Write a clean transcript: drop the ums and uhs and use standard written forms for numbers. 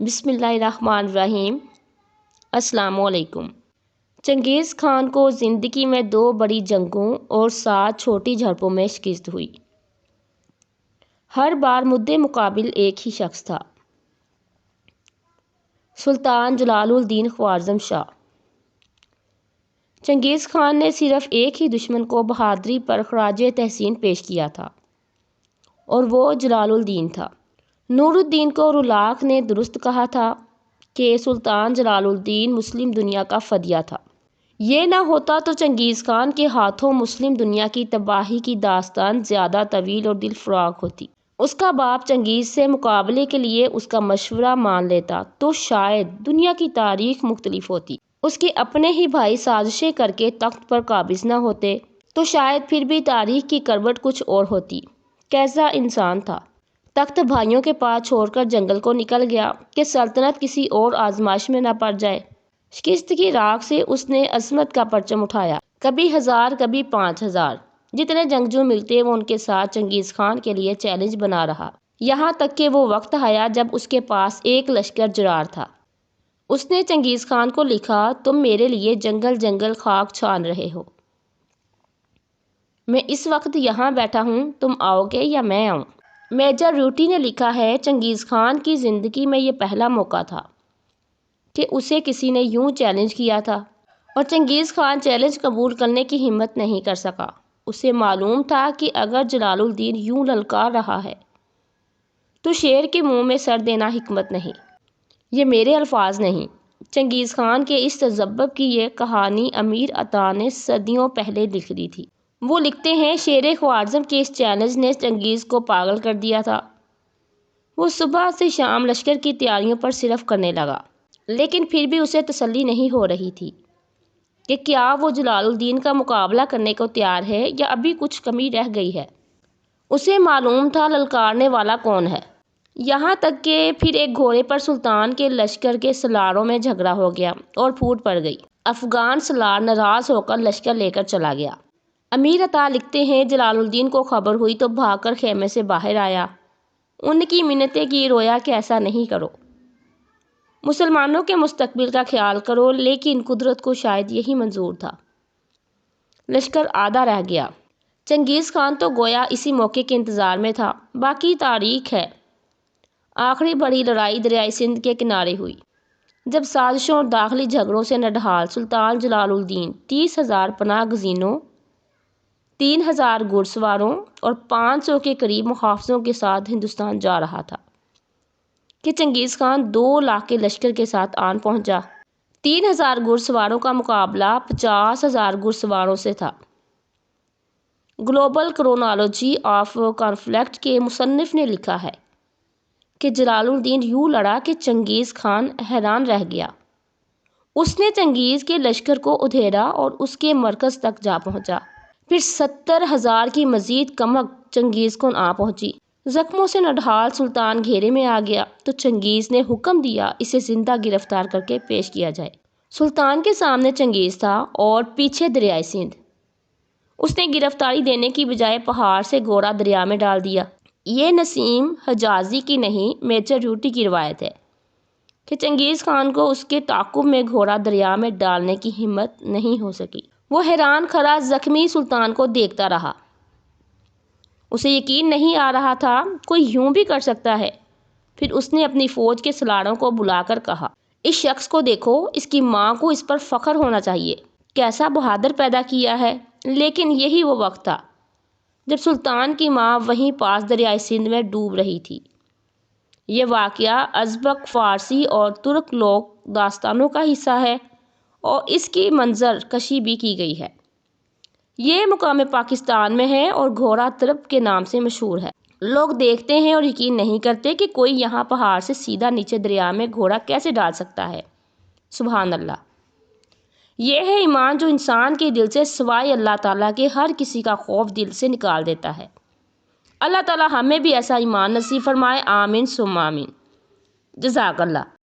بسم اللہ الرحمن الرحیم۔ السلام علیکم۔ چنگیز خان کو زندگی میں 2 بڑی جنگوں اور 7 چھوٹی جھڑپوں میں شکست ہوئی۔ ہر بار مدِ مقابل ایک ہی شخص تھا، سلطان جلال الدین خوارزم شاہ۔ چنگیز خان نے صرف ایک ہی دشمن کو بہادری پر خراج تحسین پیش کیا تھا اور وہ جلال الدین تھا۔ نور الدین کو رلاق نے درست کہا تھا کہ سلطان جلال الدین مسلم دنیا کا فدیہ تھا۔ یہ نہ ہوتا تو چنگیز خان کے ہاتھوں مسلم دنیا کی تباہی کی داستان زیادہ طویل اور دل فراق ہوتی۔ اس کا باپ چنگیز سے مقابلے کے لیے اس کا مشورہ مان لیتا تو شاید دنیا کی تاریخ مختلف ہوتی۔ اس کے اپنے ہی بھائی سازشیں کر کے تخت پر قابض نہ ہوتے تو شاید پھر بھی تاریخ کی کروٹ کچھ اور ہوتی۔ کیسا انسان تھا! تخت بھائیوں کے پاس چھوڑ کر جنگل کو نکل گیا کہ سلطنت کسی اور آزمائش میں نہ پڑ جائے۔ شکست کی راکھ سے اس نے عظمت کا پرچم اٹھایا، کبھی 1000 کبھی 5000۔ جتنے جنگجو ملتے وہ ان کے ساتھ چنگیز خان کے لیے چیلنج بنا رہا، یہاں تک کہ وہ وقت آیا جب اس کے پاس ایک لشکر جرار تھا۔ اس نے چنگیز خان کو لکھا، تم میرے لیے جنگل جنگل خاک چھان رہے ہو، میں اس وقت یہاں بیٹھا ہوں، تم آؤ گے یا میں آؤں؟ میجر روٹی نے لکھا ہے، چنگیز خان کی زندگی میں یہ پہلا موقع تھا کہ اسے کسی نے یوں چیلنج کیا تھا اور چنگیز خان چیلنج قبول کرنے کی ہمت نہیں کر سکا۔ اسے معلوم تھا کہ اگر جلال الدین یوں للکار رہا ہے تو شیر کے منہ میں سر دینا حکمت نہیں۔ یہ میرے الفاظ نہیں، چنگیز خان کے اس تذبذب کی یہ کہانی امیر عطا نے صدیوں پہلے لکھ دی تھی۔ وہ لکھتے ہیں، شیر خوارزم کے اس چیلنج نے چنگیز کو پاگل کر دیا تھا۔ وہ صبح سے شام لشکر کی تیاریوں پر صرف کرنے لگا، لیکن پھر بھی اسے تسلی نہیں ہو رہی تھی کہ کیا وہ جلال الدین کا مقابلہ کرنے کو تیار ہے یا ابھی کچھ کمی رہ گئی ہے۔ اسے معلوم تھا للکارنے والا کون ہے، یہاں تک کہ پھر ایک گھوڑے پر سلطان کے لشکر کے سلاروں میں جھگڑا ہو گیا اور پھوٹ پڑ گئی۔ افغان سلار ناراض ہو کر لشکر لے کر چلا گیا۔ امیر عطا لکھتے ہیں، جلال الدین کو خبر ہوئی تو بھاگ کر خیمے سے باہر آیا۔ ان کی منتیں کی، رویا کہ ایسا نہیں کرو، مسلمانوں کے مستقبل کا خیال کرو، لیکن قدرت کو شاید یہی منظور تھا۔ لشکر آدھا رہ گیا۔ چنگیز خان تو گویا اسی موقع کے انتظار میں تھا۔ باقی تاریخ ہے۔ آخری بڑی لڑائی دریائے سندھ کے کنارے ہوئی، جب سازشوں اور داخلی جھگڑوں سے نڈھال سلطان جلال الدین 30,000 پناہ گزینوں، 3000 گھڑ سواروں اور 500 کے قریب محافظوں کے ساتھ ہندوستان جا رہا تھا کہ چنگیز خان 2 لاکھ کے لشکر کے ساتھ آن پہنچا۔ 3000 گھڑ سواروں کا مقابلہ 50,000 گھڑ سواروں سے تھا۔ گلوبل کرونالوجی آف کانفلکٹ کے مصنف نے لکھا ہے کہ جلال الدین یوں لڑا کہ چنگیز خان حیران رہ گیا۔ اس نے چنگیز کے لشکر کو ادھیڑا اور اس کے مرکز تک جا پہنچا۔ پھر 70,000 کی مزید کمک چنگیز کو آ پہنچی۔ زخموں سے نڈھال سلطان گھیرے میں آ گیا تو چنگیز نے حکم دیا اسے زندہ گرفتار کر کے پیش کیا جائے۔ سلطان کے سامنے چنگیز تھا اور پیچھے دریائے سندھ۔ اس نے گرفتاری دینے کی بجائے پہاڑ سے گھوڑا دریا میں ڈال دیا۔ یہ نسیم حجازی کی نہیں، میجر روٹی کی روایت ہے کہ چنگیز خان کو اس کے تعاقب میں گھوڑا دریا میں ڈالنے کی ہمت نہیں ہو سکی۔ وہ حیران کھڑا زخمی سلطان کو دیکھتا رہا۔ اسے یقین نہیں آ رہا تھا کوئی یوں بھی کر سکتا ہے۔ پھر اس نے اپنی فوج کے سلاروں کو بلا کر کہا، اس شخص کو دیکھو، اس کی ماں کو اس پر فخر ہونا چاہیے، کیسا بہادر پیدا کیا ہے۔ لیکن یہی وہ وقت تھا جب سلطان کی ماں وہیں پاس دریائے سندھ میں ڈوب رہی تھی۔ یہ واقعہ ازبک، فارسی اور ترک لوک داستانوں کا حصہ ہے اور اس کی منظر کشی بھی کی گئی ہے۔ یہ مقام پاکستان میں ہے اور گھوڑا ترپ کے نام سے مشہور ہے۔ لوگ دیکھتے ہیں اور یقین نہیں کرتے کہ کوئی یہاں پہاڑ سے سیدھا نیچے دریا میں گھوڑا کیسے ڈال سکتا ہے۔ سبحان اللہ! یہ ہے ایمان جو انسان کے دل سے سوائے اللہ تعالیٰ کے ہر کسی کا خوف دل سے نکال دیتا ہے۔ اللہ تعالیٰ ہمیں بھی ایسا ایمان نصیب فرمائے، آمین ثم آمین۔ جزاک اللہ۔